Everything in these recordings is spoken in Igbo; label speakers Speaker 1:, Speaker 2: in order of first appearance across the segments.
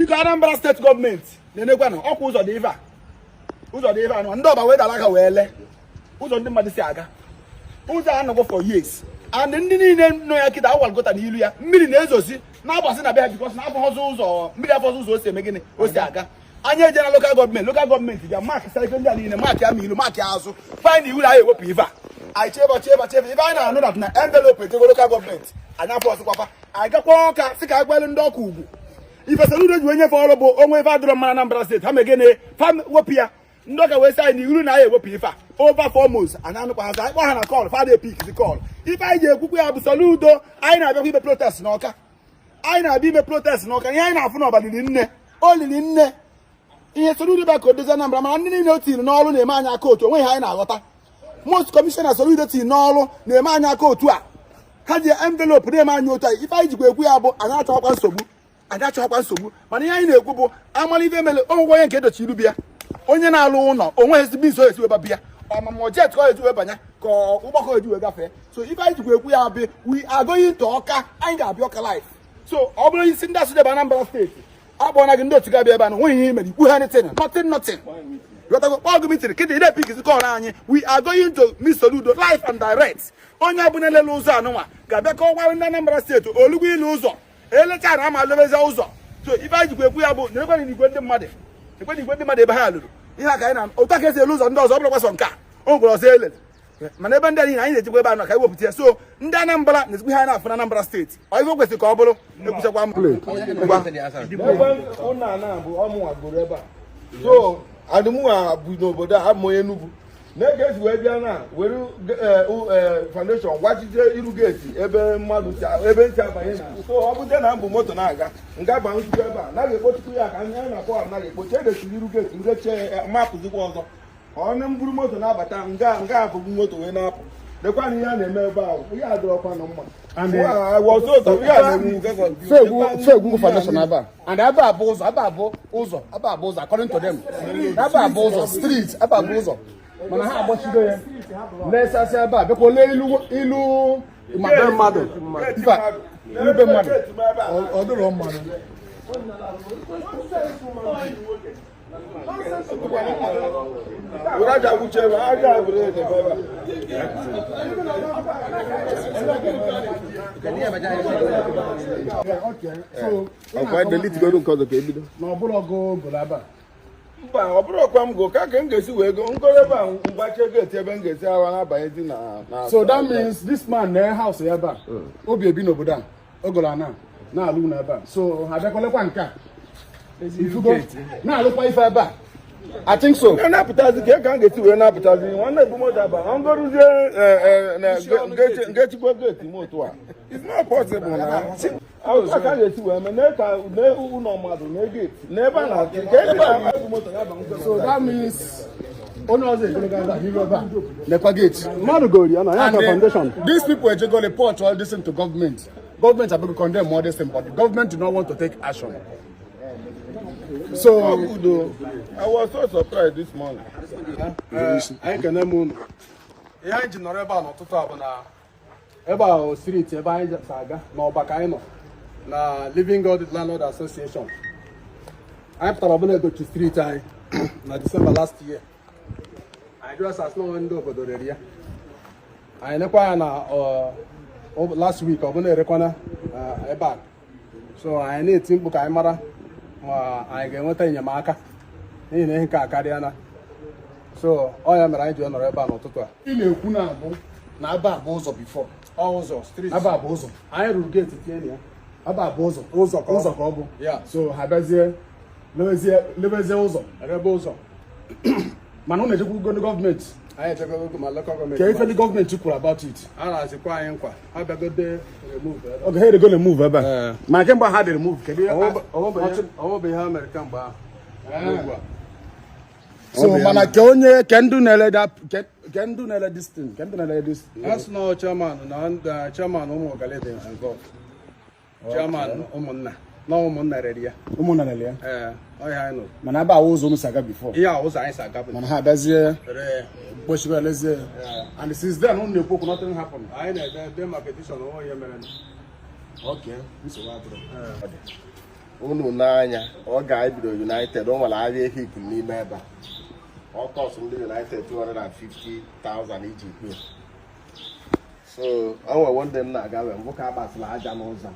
Speaker 1: Iko Anambra state government na-enekwa na ọkwa ụzọ dị ife a. Ụzọ dị ife a ndị ọba wee dara aka wee lee. Ụzọ ndị mmadụ si aga. Ụzọ anọgo for years. And ndị niile nọ ya kịta awalgota n'ilu ya mmiri na-ezosi na-agbasi na be ha because na afọzụ ụzọ mmiri afọzụ ụzọ o si eme gịnị o si aga. Anyị eje na local gọọmenti bịa maakị sarịkọ ndị a niile maakị ama ilu maakị azụ faịn iwu na ewepụ ife a. Anyị chebe ife anyị na-anụ na envelope ejego local gọọmenti anyị afọ ọsịkwafa anyị gakwa ọka sị ka a gwalụ ndị ọkụ ugwu ife Soludo ji onye fe ọrụ bụ onwe ife adịrọ mma na Anambra steeti ha megene fa wepụ ya ndị ọka wee sị anyị na iwu na anyị ewepụ ife a over foremost anyị anụkwa ha anyị kpọ ha na kọl fada epik kọl ife anyị ji ekwukwe ya bụ Soludo anyị na-abịakwa ime protest n'Ọka anyị na-abịa ime protest n'Ọka ihe anyị na-afụ n'ọba liri nne o liri nne ihe Soludo bịa ka o dozie Anambra mana ndị niile o tiri n'ọrụ na-eme anyị aka otu onwe ha anyị na-aghọta most kọmishọna Soludo tiri n'ọrụ na-eme anyị aka otu a ha ji envelope na-eme anyị otu a ife anyị jikwa ekwu ya bụ anyị achọghịkwa nsogbu mana ihe anyị na-ekwu bụ amala ife mere onwegwe onye nke edochi iru bịa onye na-alụ ụlọ onwe ezigbo iso esi weba bịa ọmama jet ka ọ eji webanye ka ụgbọkọ eji wee gafee so ife anyị jikwa ekwu ya bụ we are going to Ọka anyị ga-abịa Ọka life so ọ bụrụ isi ndị asụdebe Anambra steeti akpọ na gị ndị otu ga-abịa ebe a na nweghị ihe mere ikwu ha nothing ọgụmitiri kịta ide pikisi kọrọ anyị we are going to meet Soludo live and direct onye ọbụla elele ụzọ anụnwa ga-abịa ka ọ gwara ndị Anambra steeti olugbo ilu ụzọ elecha na ama lobeze ụzọ so ife anyị jikwa ekwu ya bụ na ekweghị igwe ndị mmadụ ebe ha lụrụ ihe a ka anyị na otu aka esi elu ụzọ ndị ọzọ ọ bụrụ gbasọ nke a o gwere ọzọ elele mana ebe ndị anyị na-ejikwa ebe anọ ka anyị wepụta ya so ndị Anambra na-ezigbo ihe anyị na-afụ na Anambra steeti ọ ife kwesịrị ka ọ bụrụ ekwuchakwa
Speaker 2: so adịmụwa bụ n'obodo a abụ onye Enugu na-ege esi wee bịa na were foundation gwachite iru geeti ebe mmadụ ebe ntị abanye na so ọ bụte na mbụ moto na-aga nga ba nzukọ ebe a naghị ekpochikwu ya ka anyị na-akpọ ha naghị ekpochi edechiri iru geeti ngeche mapụzikwa ọzọ onye mburu moto na-abata nga abụghị moto wee na-apụ lekwana ihe a na-eme ebe ahụ ihe adịrọkwa na mma
Speaker 3: Fegwu foundation aba and aba abụ ụzọ according to them aba abụ ụzọ street aba abụ ụzọ mana ha agbachido ya lesasị ebe a bịakwa ole ilu mmadụ ibe mmadụ ọ dịrọ mmadụ
Speaker 2: mba ọ bụrụ ọkwa m go ka m ga-esi wee go ngoro ebe a mgbache geeti ebe m ga-esi awa na-abanye dị na
Speaker 3: so that means this man na house ebe a obi ebi n'obodo a ogolo ana na-alụ n'ebe a so ha bịakwalekwa nke a na-alụkwa ife ebe a I think so.
Speaker 2: Na-apụtazi ka m ga-esi wee na-apụtazi nwanne ebu moto aba ngọrụzie ngechikwa geeti moto a it's not possible na aka ga-esi wee mee ka ụlọ mmadụ na geeti n'ebe a na-achị ka ebe a ebu moto ya ba
Speaker 3: so that means onye ọzọ ejologa hiru ebe a nekwa gate mmadụ gori ya na ya ka foundation these people ejego report all this to government are going to condemn all this thing but the government do not want to take action. So
Speaker 2: I was so surprised this morning.
Speaker 3: Anyị kene m unu. Ihe anyị ji nọrọ ebe a n'ụtụtụ a bụ na ebe a street ebe anyị si aga na ọba ka anyị nọ na Living God Landlord Association. Anyị pụtara ọbụla egochi street anyị na December last year. Anyị jụrụ asas na ndị obodo rere ya. Anyị nekwa ya na last week ọbụla erekwana ebe a. So anyị na-eti mkpu ka anyị mara ma anyị ga-enweta enyemaka n'ihi na ihe nke a karịa na so ọ ya mere anyị ji nọrọ ebe a n'ụtụtụ a ị na-ekwu na abụ na aba abụ ụzọ bifo ụzọ street aba abụ ụzọ anyị rụrụ geeti tinye ya aba abụ ụzọ ka ọ bụ so ha bịazie lebezie ụzọ erebe ụzọ mana ọ na-ejekwugo ndị gọọmenti anyị ejegogo ma local gọọmenti ka ife ndị gọọmenti kwuru about it a na-azikwa anyị nkwa ha bịagode remove oge ha edego remove ebe a ma kemgbe ha dị remove kedu ọwụbụ ihe ha mere kemgbe ahụ so mana ke onye ke ndụ na-ele distin asị na chairman na chairman ụmụ ọgalede involved chairman ụmụnna rere ya ọhịa anyị nọ mana ebe ahụ ụzọ unu si aga before ihe ahụ ụzọ anyị si aga mana ha abịazie kpochibe elezie and since then unu na-ekwu okwu nothing happen anyị na-ede maka petition onwe ihe mere okay nsogbu adịrọ
Speaker 4: unu n'anya ọ ga-ebido United o nwere ahịa hip n'ime ebe a ọ kọsụ ndị United 250,000 iji kpe so o nwere ndị m na-aga wee mbụ ka agbasịla aja n'ụzọ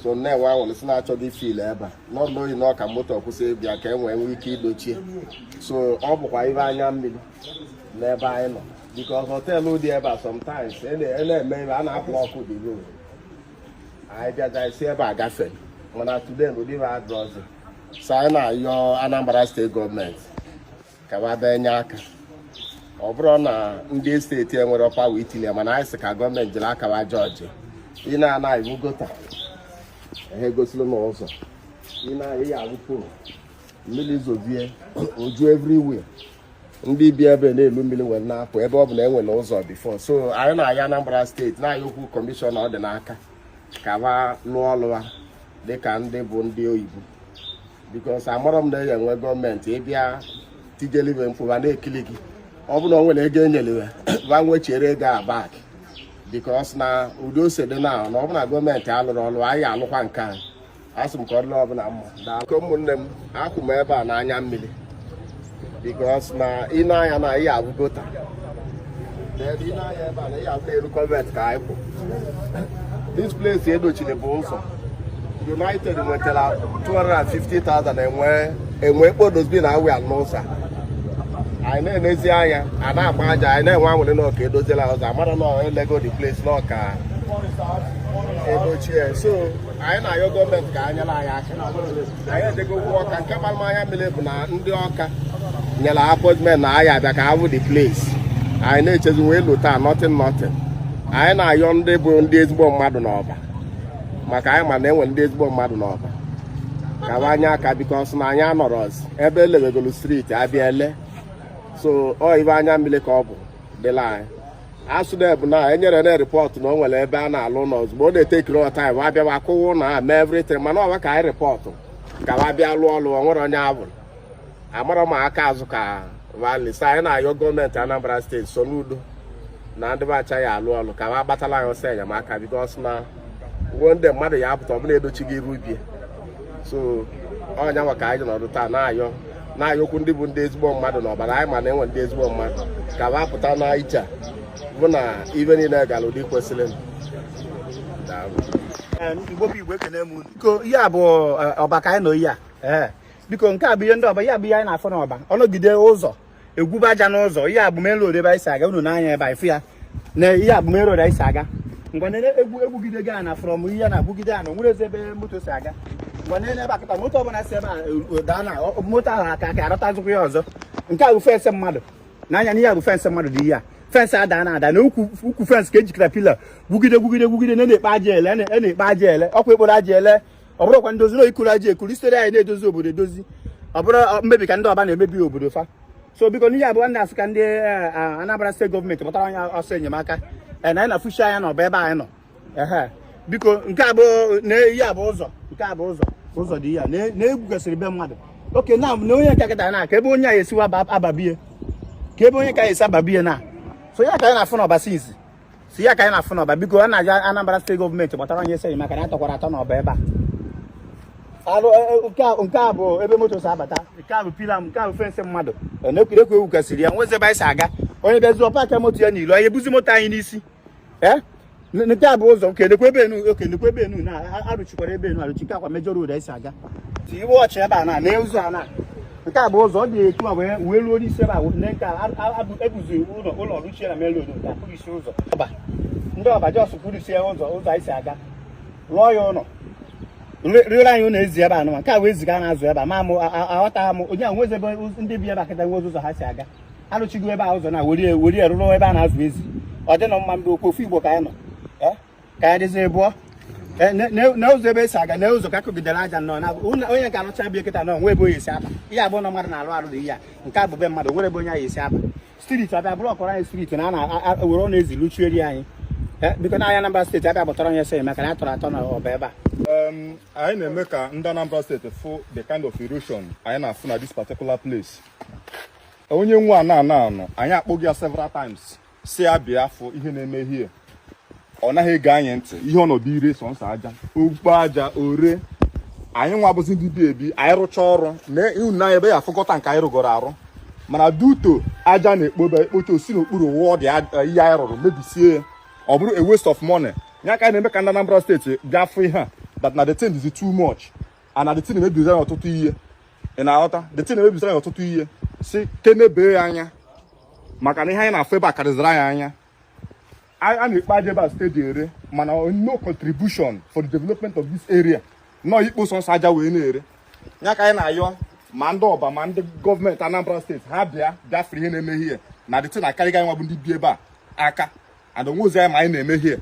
Speaker 4: so nne-enwe anwụrụ si na-achọghị fil ebe a n'ọdụ oyi na ọka moto kwụsị ịbịa ka e nwee ike idochie so ọ bụkwa ibe anya mmiri n'ebe anyị nọ because họteelụ dị ebe a sometimes na-eme ebe a na-ablọkụ the road anyị bịaja isi ebe a gafee mana today n'ụdị ebe adrọzi so anyị na-ayọ Anambra steeti gọọmenti ka ha bịa nye aka ọ bụrụ na ndị steeti enwere ọpawa itinye mana anyị sị ka gọọmenti jiri aka wa jọji ị na-ana iwu gota ha egosila n'ụzọ ị na-ahị ya awụpụ mmiri zobie oju everywhere ndị bi ebe na-elu mmiri nwere na-apụ ebe ọ bụ na enwere ụzọ bifo so anyị na-aya Anambra steeti na-aya okwu kọmishọna ọ dị n'aka ka ha lụọ ọrụ ha dịka ndị bụ ndị oyibo bikos amarọ m na ya enwe gọọmenti ịbịa tijeliwe mkpụba na-ekili gị ọ bụ na o nwere ego enyeliwe ba nwechiere ego a bak bikos na ụdị ose dị na ọ bụ na gọọmenti alụrụ ọrụ anyị alụkwa nke anyị asị m ka ọ dịla ọbụla mma dako ụmụnne m akwụ m ebe a n'anya mmiri bikos na ị na-anya na ihe abụgota ị na-anya ebe a na ihe abụ na-eru gọọmenti ka anyị kwụ this place edochiri bụ ụzọ United nwetara 250,000 enwe kpodozbi na awịa n'ụzọ anyị na-enezi anya a na-agba aja anyị na-enwe anwụrị na ọka edozila ụzọ amara na elego the place na ọka edochie so anyị na-ayọ gọọmenti ka anyị nyere anyị aka anyị edego ụgwọ ọka nke gbalụ anya mmiri bụ na ndị ọka nyere apọtment na anyị abịa ka abụ the place anyị na-echezi wee lụta nothing anyị na-ayọ ndị bụ ndị ezigbo mmadụ n'ọba maka anyị ma na enwe ndị ezigbo mmadụ n'ọba ka wa anya aka bikos na anyị anọrọzi ebe elewegolu streeti abịa ele so ọ ibe anya mmiri ka ọ bụ dịla anyị asụde bụ na enyere na rịpọtụ na o nwere ebe a na-alụ ụlọ ozugbo ọ na-etekiri ọtaim abịa wakụwa na mee everything mana ọwa ka anyị rịpọtụ ka wa bịa lụọ ọlụ o nwere onye abụrụ amarọ m aka azụ ka valisa anyị na-ayọ gọọmenti Anambra steeti so n'udo na ndị bacha ya alụ ọlụ ka wa gbatala anyị ọsọ enyemaka bikos na uwe ndị mmadụ ya apụta ọbụla edochighị iru ubie so ọnya nwa ka anyị nọdụ taa na-ayọkwu ndị bụ ndị ezigbo mmadụ n'ọbara anyị ma na enwe ndị ezigbo mmadụ ka wa pụta na iche bụ na ibe niile gara ụdị kwesịrị
Speaker 1: biko ihe a bụ ọba ka anyị nọ ihe a biko nke a bụ ihe ndị ọba ihe bụ ihe anyị na-afọ n'ọba ọnọgide ụzọ egwube aja n'ụzọ ihe a bụ main road ebe anyị si aga unu n'anya ebe anyị fụ ya na ihe a bụ main road anyị si aga ngwanene egwugide gị na from ihe na-agbugide a na nwere ebe moto si aga ngwanene ebe akịta moto ọbụla si ebe a daa na moto ahụ aka arọtazụkwa ya ọzọ nke a bụ fensị mmadụ n'anya na ihe a bụ fensị mmadụ dị ihe a fensị ada na ada na ukwu fensị ka ejikọta pila gwugide na-ekpe aja ele na-ekpe aja ele ọkwa ekporo aja ele ọ bụrụkwa ndozi na ikuru aja ekuru isitere anyị na-edozi obodo edozi ọ bụrụ mmebi ka ndị ọba na-emebi obodo fa so biko n'ihe abụọ ndị asị ka ndị Anambra steeti gọọmenti kpọtara anya ọsọ enyemaka na anyị na-afụchi anya n'ọba ebe anyị nọ biko nke abụọ na ihe abụ ụzọ nke a bụ ụzọ dị ya na-egwugasịrị be mmadụ oke na onye nke kịta na ka ebe onye a esiwa ababie ka ebe onye ka esi ababie na so ya ka anyị na-afụ n'ọba sinsi si ya ka anyị na-afụ n'ọba biko a na-aja Anambra steeti gọọmenti kpọtara onye esi enyemaka na ya tọkwara atọ n'ọba ebe a nke a bụ ebe moto si abata nke a bụ pila nke a bụ fensị mmadụ na-ekwurekwu egwugasịrị ya nwezi ebe anyị si aga onye bịazi ọpa moto ya n'ilu anyị ebuzi moto anyị n'isi nke a bụ ụzọ okenekwe ebe enu na-arụchikwara ebe enu arụchi nke akwa mejọ road anyị si aga ti iwe ọchị ebe a na ụzọ a na nke a bụ ụzọ ọ dị etu a wee ruo n'isi ebe a nke ebuzi ụlọ rụchie na main road apụghị isi ụzọ ndị ọba jọs kwurusie ụzọ anyị si aga lụọ ya ụlọ rịọrọ anyị ụlọ ezi ebe a nụma nke a wee ziga na-azụ ebe a ma mụ aghọtagha m onye ahụ nwezi ebe ndị bi ebe akịta nwe ụzọ ha si aga arụchigo ebe a ụzọ na weri rụrụ ebe a na-azụ ezi ọ dị na mma mgbe okwu ofu Igbo ka anyị nọ ka anyị dịzi bụọ na ụzọ ebe esi aga na ụzọ ka akụgidere aja nnọọ na onye nke arụcha bịa kịta nọ nwe ebe onye esi aba ihe abụọ na mmadụ na-alụ arụ dị ihe a nke a bụ be mmadụ nwere ebe onye anyị esi aba striti abịa bụrụ ọkọrọ anyị striti na a na-were ọ na-ezi luchieri anyị biko na Anambra steeti abịa bụtara onye esi maka na a tọrọ atọ n'ọba ebe a
Speaker 5: anyị na-eme ka ndị Anambra steeti fụ the kind of erosion anyị na-afụ na this particular place onye nwe anọ anyị akpọghị ya several times si ya bịa afọ ihe na-eme hie ọ naghị ege anyị ntị ihe ọnọdụ ire sọnsọ aja okpo aja ore anyị nwa bụzi ndị bi ebi anyị rụcha ọrụ na ịhụnanya ebe ya afụkọta nke anyị rụgoro arụ mana duto aja na-ekpoba ekpocha osi n'okpuru wụọ dị ihe anyị rụrụ mebisie ọ bụrụ a waste of money ya ka anyị na-eme ka ndị Anambra steeti bịa fụ ihe a that na the thing is too much and na the thing emebizira anyị ọtụtụ ihe ị na-aghọta the thing emebizira anyị ọtụtụ ihe si kenebee ya anya maka na ihe anyị na-afụ ebe a karịziri anyị anya a na-ekpe aja ebe a steeti ere mana no contribution for the development of this area nọ ikpo sọnsọ aja wee na-ere ya ka anyị na-ayọ ma ndị ọba ma ndị gọọmenti Anambra steeti ha bịa fere ihe na-eme ihe na the thing akarịga anyị nwa bụ ndị bi ebe a aka and onwe ozi anyị ma anyị na-eme ihe